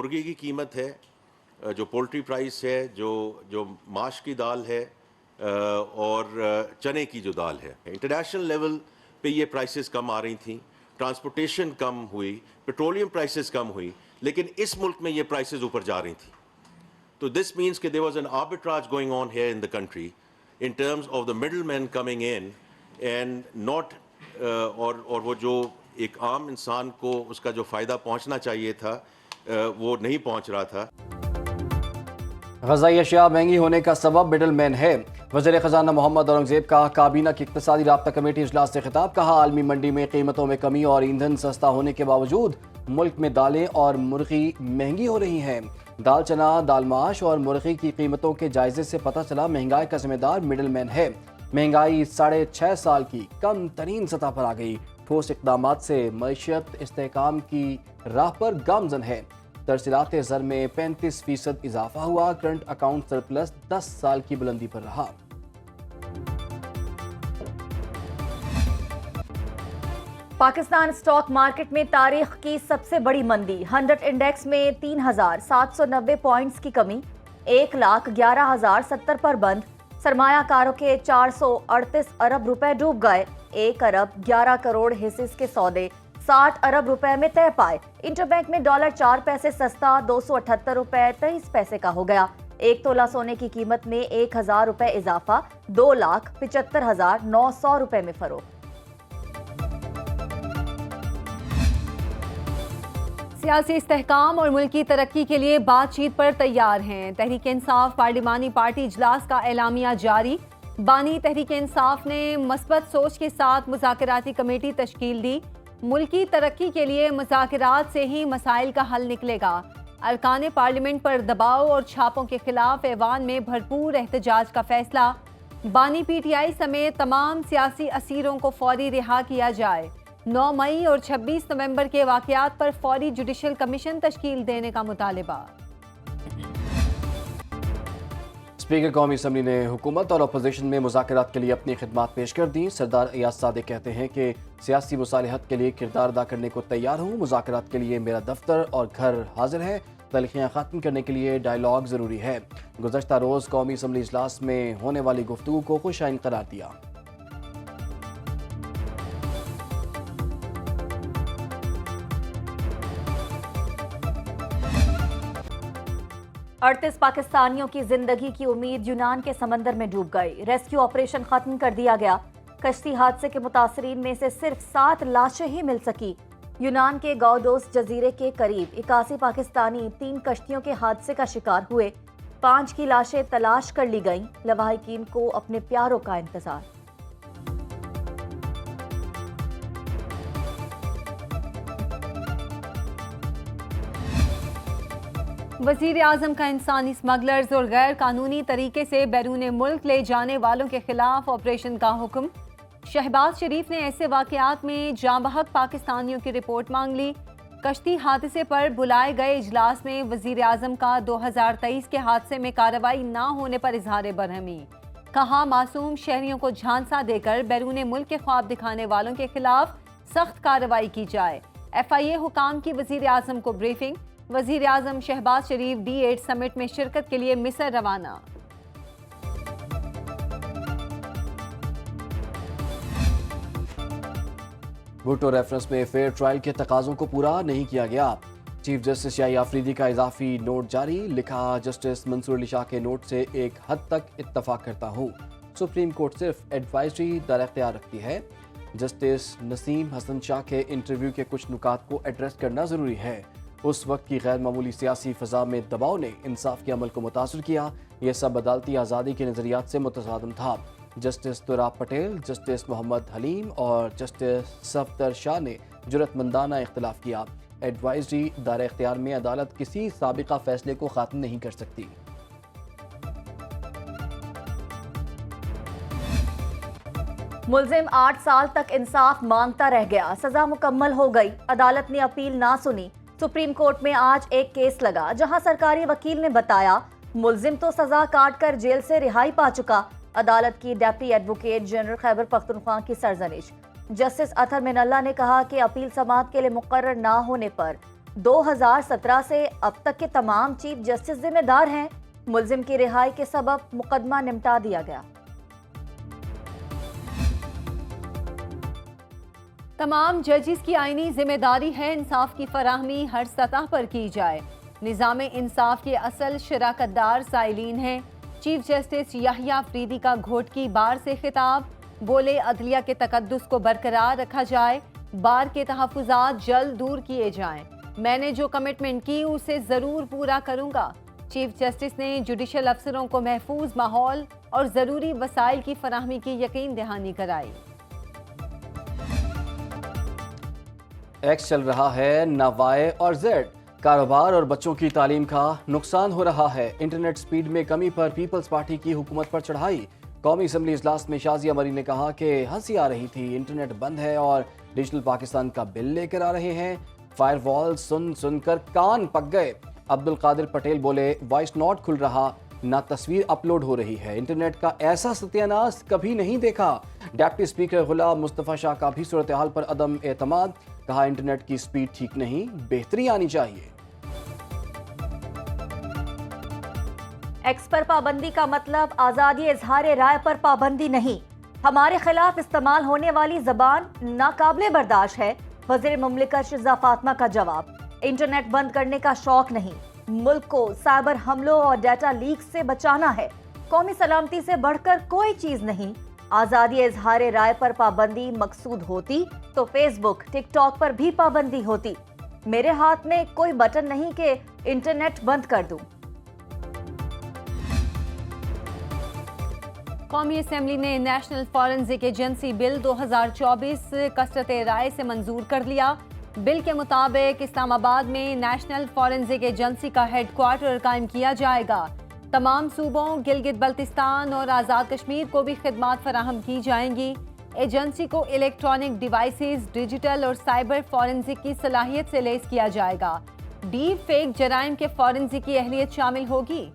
मुर्गी की कीमत है, जो पोल्ट्री प्राइस है, जो माश की दाल है और चने की जो दाल है, इंटरनेशनल लेवल पे ये प्राइसेस कम आ रही थी, ट्रांसपोर्टेशन कम हुई, पेट्रोलियम प्राइसेस कम हुई, लेकिन इस मुल्क में ये प्राइसेस ऊपर जा रही थी. तो दिस मीन्स कि there was an arbitrage going on here in the country in terms of the middlemen coming in and not और वो जो एक आम इंसान को उसका जो फ़ायदा पहुंचना चाहिए था वो नहीं पहुंच रहा था. ग़िज़ाई अशिया महंगी होने का सबब मिडल मैन है. वज़ीर ख़ज़ाना मोहम्मद औरंगज़ेब का काबीना की इक़्तिसादी राब्ता कमेटी इजलास से खिताब. कहा, आलमी मंडी में कीमतों में कमी और ईंधन सस्ता होने के बावजूद मुल्क में दालें और मुर्गी महंगी हो रही हैं. दाल चना, दाल माश और मुर्गी की कीमतों के जायजे से पता चला महंगाई का जिम्मेदार मिडल मैन है. महंगाई 6.5 साल की कम तरीन सतह पर आ गई. ठोस इक़दामात से मईशत इस्तेहकाम की राह पर गामजन है. तरसीलात ज़र में 35% इजाफा हुआ. करंट अकाउंट सरप्लस 10 साल की बुलंदी पर रहा. पाकिस्तान स्टॉक मार्केट में तारीख की सबसे बड़ी मंदी. 100 इंडेक्स में 3,790 पॉइंट्स की कमी. 1,11,070 पर बंद. सरमायाकारों के 438 अरब रुपए डूब गए. 1 अरब 11 करोड़ हिस्सेस के सौदे 60 अरब रुपए में तय पाए. इंटरबैंक में डॉलर 4 पैसे सस्ता 278 रुपए 23 पैसे का हो गया. 1 तोला सोने की कीमत में 1,000 रुपए इजाफा 2,75,900 रुपए में फरोख्त. सियासी इस्तेहकाम और मुल्की तरक्की के लिए बातचीत पर तैयार हैं. तहरीक इंसाफ पार्लिमानी पार्टी इजलास का एलामिया जारी. बानी तहरीक इंसाफ ने मस्बत सोच के साथ मुज़ाकराती कमेटी तश्कील दी. मुल्की तरक्की के लिए मुज़ाकरात से ही मसाइल का हल निकलेगा. अरकान पार्लियामेंट पर दबाव और छापों के खिलाफ ऐवान में भरपूर एहतजाज का फैसला. बानी PTI समेत तमाम सियासी असीरों को फौरी रिहा किया जाए. 9 मई और 26 नवंबर के वाक़यात पर फौरी जुडिशल कमीशन तश्कील देने का मुतालिबा. स्पीकर कौमी असम्बली ने हुकूमत और अपोजिशन में मुज़ाकरात के लिए अपनी खिदमात पेश कर दी. सरदार अयाज सादिक कहते हैं कि सियासी मुसालहत के लिए किरदार अदा करने को तैयार हूँ. मुज़ाकरात के लिए मेरा दफ्तर और घर हाजिर है. तलखियाँ ख़त्म करने के लिए डायलॉग ज़रूरी है. गुज़श्ता रोज़ कौमी असम्बली इजलास में होने वाली गुफ्तगू को खुशाइन करार दिया. अड़तीस पाकिस्तानियों की जिंदगी की उम्मीद यूनान के समंदर में डूब गई. रेस्क्यू ऑपरेशन खत्म कर दिया गया. कश्ती हादसे के मुतासरीन में से सिर्फ 7 लाशें ही मिल सकी. यूनान के गौडोस जजीरे के करीब 81 पाकिस्तानी 3 कश्तियों के हादसे का शिकार हुए. 5 की लाशें तलाश कर ली गईं. लवाहिकीन को अपने प्यारों का इंतजार. वज़ीर आज़म का इंसानी स्मगलर्स और गैर कानूनी तरीके से बैरून मुल्क ले जाने वालों के खिलाफ ऑपरेशन का हुक्म. शहबाज शरीफ ने ऐसे वाक़यात में जाँ बहक पाकिस्तानियों की रिपोर्ट मांग ली. कश्ती हादसे पर बुलाए गए इजलास में वज़ीर आज़म का 2023 के हादसे में कार्रवाई न होने पर इजहार बरहमी. कहा, मासूम शहरियों को झांसा देकर बैरून मुल्क के ख्वाब दिखाने वालों के खिलाफ सख्त कार्रवाई की जाए. FIA हुकाम की वज़ीर आज़म को ब्रीफिंग. वज़ीर आज़म शहबाज शरीफ D8 समिट में शिरकत के लिए मिस्र रवाना. भुट्टो रेफरेंस में फेयर ट्रायल के तकाज़ों को पूरा नहीं किया गया. चीफ जस्टिस शाही आफरीदी का इजाफी नोट जारी. लिखा, जस्टिस मंसूर अली शाह के नोट से एक हद तक इत्तफाक करता हूँ. सुप्रीम कोर्ट सिर्फ एडवाइजरी दायर इख्तियार रखती है. जस्टिस नसीम हसन शाह के इंटरव्यू के कुछ नुकात को एड्रेस करना ज़रूरी है. उस वक्त की गैर मामूली सियासी फ़ज़ा में दबाव ने इंसाफ के अमल को मुतासर किया. यह सब अदालती आज़ादी के नज़रियात से मुतसादम था. जस्टिस तुराब पटेल, जस्टिस मोहम्मद हलीम और जस्टिस सफदर शाह ने जुर्रतमंदाना इख्तिलाफ किया. एडवाइजरी दायर इख्तियार में अदालत किसी साबिका फैसले को ख़त्म नहीं कर सकती. मुलजिम 8 साल तक इंसाफ मांगता रह गया. सजा मुकम्मल हो गई. अदालत ने अपील ना सुनी. सुप्रीम कोर्ट में आज एक केस लगा जहां सरकारी वकील ने बताया मुलजिम तो सजा काट कर जेल से रिहाई पा चुका. अदालत की deputy advocate general Khyber Pakhtunkhwa की सरजनिश. जस्टिस अतहर मिनल्ला ने कहा कि अपील समाअत के लिए मुकर्रर ना होने पर 2017 سے اب تک کے تمام چیف جسٹس ذمہ دار ہیں. ملزم کی رہائی کے سبب مقدمہ نمٹا دیا گیا. تمام ججز کی آئینی ذمہ داری ہے انصاف کی فراہمی ہر سطح پر کی جائے. نظام انصاف کے اصل شراکت دار سائلین ہیں. چیف جسٹس یحییٰ افریدی کا گھوٹکی بار سے خطاب. بولے عدلیہ کے تقدس کو برقرار رکھا جائے. بار کے تحفظات جلد دور کیے جائیں. میں نے جو کمٹمنٹ کی اسے ضرور پورا کروں گا. چیف جسٹس نے جوڈیشل افسروں کو محفوظ ماحول اور ضروری وسائل کی فراہمی کی یقین دہانی کرائی. ایکس چل رہا ہے نہ وائی اور زیڈ. کاروبار اور بچوں کی تعلیم کا نقصان ہو رہا ہے. انٹرنیٹ سپیڈ میں کمی پر پیپلز پارٹی کی حکومت پر چڑھائی. قومی اسمبلی اجلاس میں شازیہ مری نے کہا کہ ہنسی آ رہی تھی, انٹرنیٹ بند ہے اور ڈیجیٹل پاکستان کا بل لے کر آ رہے ہیں. فائر وال سن سن کر کان پک گئے. عبدالقادر پٹیل بولے وائس نوٹ کھل رہا نہ تصویر اپلوڈ ہو رہی ہے. انٹرنیٹ کا ایسا ستیہ ناش کبھی نہیں دیکھا. ڈپٹی اسپیکر غلام مصطفیٰ شاہ کا بھی صورتحال پر عدم اعتماد. کہا انٹرنیٹ کی سپیڈ ٹھیک نہیں, بہتری آنی چاہیے. ایکس پر پابندی کا مطلب آزادی اظہار رائے پر پابندی نہیں. ہمارے خلاف استعمال ہونے والی زبان ناقابل برداشت ہے. وزیر مملکت شہزاد فاطمہ کا جواب. انٹرنیٹ بند کرنے کا شوق نہیں, ملک کو سائبر حملوں اور ڈیٹا لیک سے بچانا ہے. قومی سلامتی سے بڑھ کر کوئی چیز نہیں. آزادی اظہار رائے پر پابندی مقصود ہوتی تو فیس بک, ٹک ٹاک پر بھی پابندی ہوتی. میرے ہاتھ میں کوئی بٹن نہیں کہ انٹرنیٹ بند کر دوں. قومی اسمبلی نے نیشنل فورنزک ایجنسی بل 2024 کثرت رائے سے منظور کر لیا. بل کے مطابق اسلام آباد میں نیشنل فورنزک ایجنسی کا ہیڈ کوارٹر قائم کیا جائے گا. تمام صوبوں, گلگت بلتستان اور آزاد کشمیر کو بھی خدمات فراہم کی جائیں گی. ایجنسی کو الیکٹرانک ڈیوائسز, ڈیجیٹل اور سائبر فورنزک کی صلاحیت سے لیس کیا جائے گا. ڈیپ فیک جرائم کے فورنزک کی اہلیت شامل ہوگی.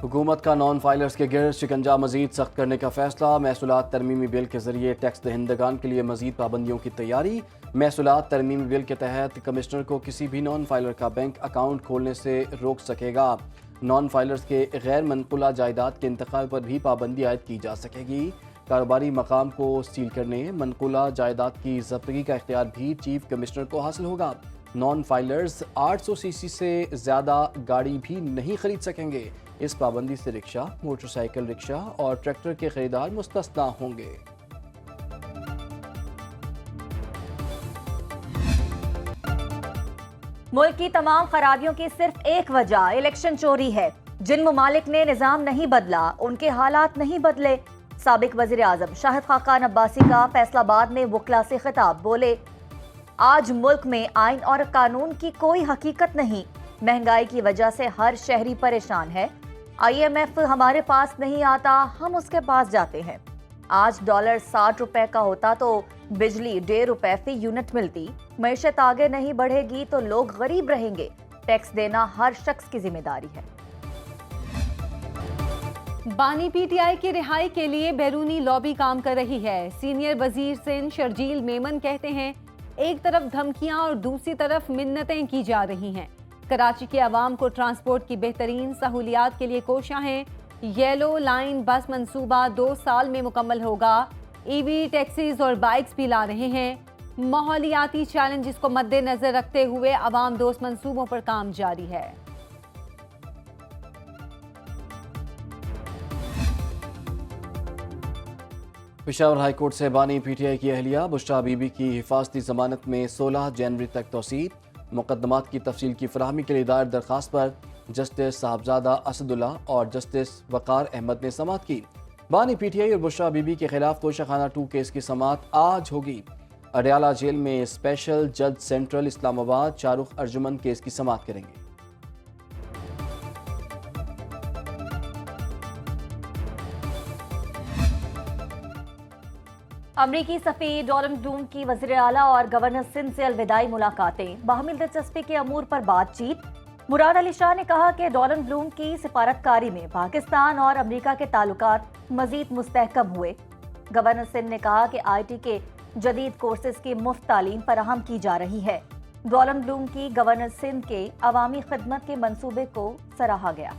حکومت کا نان فائلرز کے گرد شکنجہ مزید سخت کرنے کا فیصلہ. محصولات ترمیمی بل کے ذریعے ٹیکس دہندگان کے لیے مزید پابندیوں کی تیاری. محصولات ترمیمی بل کے تحت کمشنر کو کسی بھی نان فائلر کا بینک اکاؤنٹ کھولنے سے روک سکے گا. نان فائلرز کے غیر منقولہ جائیداد کے انتقال پر بھی پابندی عائد کی جا سکے گی. کاروباری مقام کو سیل کرنے, منقولہ جائیداد کی ضبطگی کا اختیار بھی چیف کمشنر کو حاصل ہوگا. نان فائلرز 800 سی سی سے زیادہ گاڑی بھی نہیں خرید سکیں گے. اس پابندی سے رکشہ, موٹر سائیکل رکشہ اور ٹریکٹر کے خریدار مستثنیٰ ہوں گے. ملک کی تمام خرابیوں کی صرف ایک وجہ الیکشن چوری ہے. جن ممالک نے نظام نہیں بدلا ان کے حالات نہیں بدلے. سابق وزیر اعظم شاہد خاقان عباسی کا فیصل آباد میں وکلاء سے خطاب. بولے آج ملک میں آئین اور قانون کی کوئی حقیقت نہیں. مہنگائی کی وجہ سے ہر شہری پریشان ہے. IMF ہمارے پاس نہیں آتا, ہم اس کے پاس جاتے ہیں. آج ڈالر 60 روپے کا ہوتا تو بجلی 1.5 روپے فی یونٹ ملتی. معیشت آگے نہیں بڑھے گی تو لوگ غریب رہیں گے. ٹیکس دینا ہر شخص کی ذمہ داری ہے. بانی PTI کی رہائی کے لیے بیرونی لابی کام کر رہی ہے. سینئر وزیر سندھ شرجیل میمن کہتے ہیں ایک طرف دھمکیاں اور دوسری طرف منتیں کی جا رہی ہیں. کراچی کے عوام کو ٹرانسپورٹ کی بہترین سہولیات کے لیے کوشاں ہیں. یلو لائن بس منصوبہ 2 سال میں مکمل ہوگا. EV ٹیکسیز اور بائکس بھی لا رہے ہیں. ماحولیاتی چیلنجز کو مد نظر رکھتے ہوئے عوام دوست منصوبوں پر کام جاری ہے. پشاور ہائی کورٹ سے بانی PTI کی اہلیہ بشریٰ بی بی کی حفاظتی ضمانت میں 16 جنوری تک توسیع. مقدمات کی تفصیل کی فراہمی کے لیے دائر درخواست پر جسٹس صاحبزادہ اسد اللہ اور جسٹس وقار احمد نے سماعت کی. بانی PTI اور بشریٰ بی بی کے خلاف توشہ خانہ 2 کیس کی سماعت آج ہوگی. اڈیالہ جیل میں اسپیشل جج سینٹرل اسلام آباد شاہ رخ ارجمن کیس کی سماعت کریں گے. امریکی سفیر ڈونلڈ بلوم کی وزیر اعلیٰ اور گورنر سندھ سے الوداعی ملاقاتیں. باہمی دلچسپی کے امور پر بات چیت. مراد علی شاہ نے کہا کہ ڈونلڈ بلوم کی سفارتکاری میں پاکستان اور امریکہ کے تعلقات مزید مستحکم ہوئے. گورنر سندھ نے کہا کہ IT کے जदीद कोर्सेज की मुफ्त तालीम फराहम की जा रही है। गोलन ब्लूम की गवर्नर सिंध के अवामी खिदमत के मंसूबे को सराहा गया।